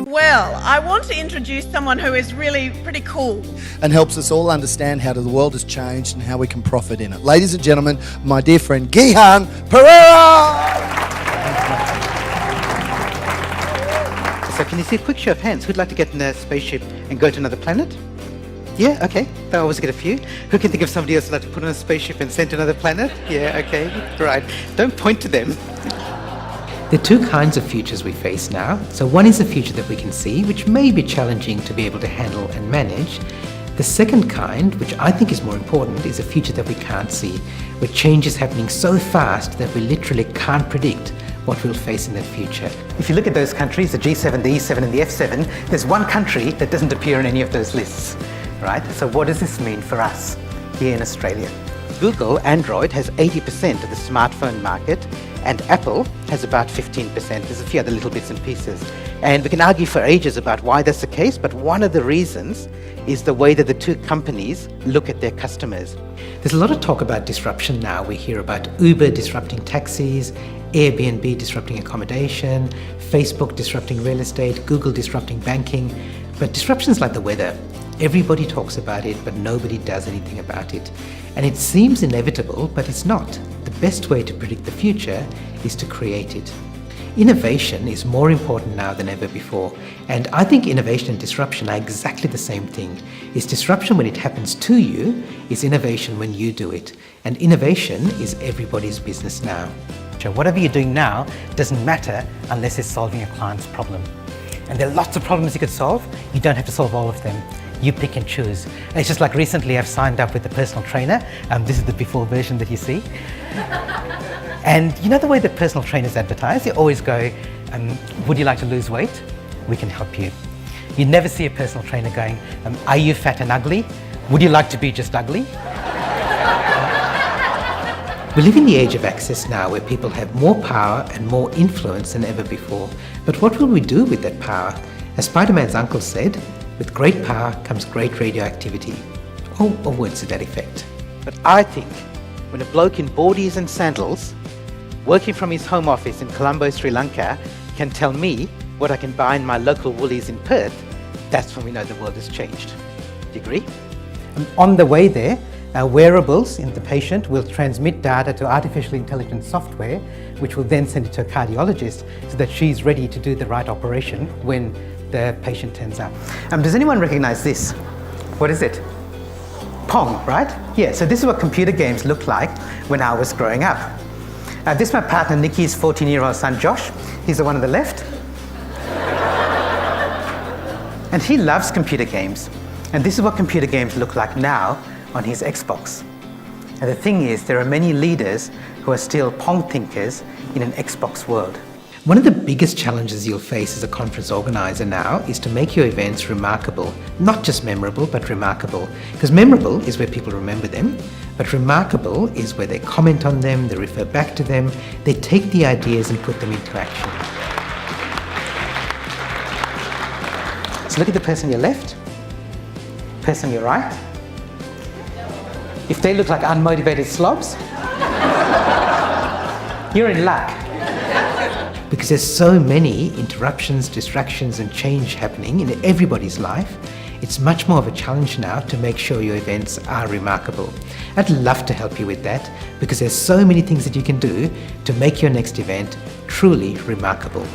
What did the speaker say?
Well, I want to introduce someone who is really pretty cool. And helps us all understand how the world has changed and how we can profit in it. Ladies and gentlemen, my dear friend Gihan Perera! So can you see a quick show of hands? Who'd like to get in a spaceship and go to another planet? Yeah, okay. I always get a few. Who can think of somebody else who'd like to put on a spaceship and send to another planet? Yeah, okay. Right. Don't point to them. There are two kinds of futures we face now. So one is a future that we can see, which may be challenging to be able to handle and manage. The second kind, which I think is more important, is a future that we can't see, where change is happening so fast that we literally can't predict what we'll face in that future. If you look at those countries, the G7, the E7 and the F7, there's one country that doesn't appear in any of those lists, right? So what does this mean for us here in Australia? Google, Android has 80% of the smartphone market, and Apple has about 15%. There's a few other little bits and pieces. And we can argue for ages about why that's the case, but one of the reasons is the way that the two companies look at their customers. There's a lot of talk about disruption now. We hear about Uber disrupting taxis, Airbnb disrupting accommodation, Facebook disrupting real estate, Google disrupting banking. But disruptions like the weather, everybody talks about it, but nobody does anything about it. And it seems inevitable, but it's not. The best way to predict the future is to create it. Innovation is more important now than ever before, and I think innovation and disruption are exactly the same thing. It's disruption when it happens to you, it's innovation when you do it. And innovation is everybody's business now. So whatever you're doing now doesn't matter unless it's solving a client's problem. And there are lots of problems you could solve. You don't have to solve all of them. You pick and choose. And it's just like recently I've signed up with a personal trainer. This is the before version that you see. And you know the way that personal trainers advertise? They always go, would you like to lose weight? We can help you. You never see a personal trainer going, are you fat and ugly? Would you like to be just ugly? We live in the age of access now, where people have more power and more influence than ever before. But what will we do with that power? As Spider-Man's uncle said, with great power comes great radioactivity, or words to that effect. But I think when a bloke in boardies and sandals, working from his home office in Colombo, Sri Lanka, can tell me what I can buy in my local Woolies in Perth, that's when we know the world has changed. Do you agree? And on the way there, wearables in the patient will transmit data to artificial intelligence software, which will then send it to a cardiologist so that she's ready to do the right operation when the patient turns up. Does anyone recognize this? What is it? Pong, right? Yeah, so this is what computer games looked like when I was growing up. This is my partner Nikki's 14-year-old son Josh. He's the one on the left. And he loves computer games. And this is what computer games look like now on his Xbox. And the thing is, there are many leaders who are still Pong thinkers in an Xbox world. One of the biggest challenges you'll face as a conference organizer now is to make your events remarkable. Not just memorable, but remarkable. Because memorable is where people remember them, but remarkable is where they comment on them, they refer back to them, they take the ideas and put them into action. So look at the person on your left, person on your right. If they look like unmotivated slobs, you're in luck. Because there's so many interruptions, distractions and change happening in everybody's life, it's much more of a challenge now to make sure your events are remarkable. I'd love to help you with that, because there's so many things that you can do to make your next event truly remarkable.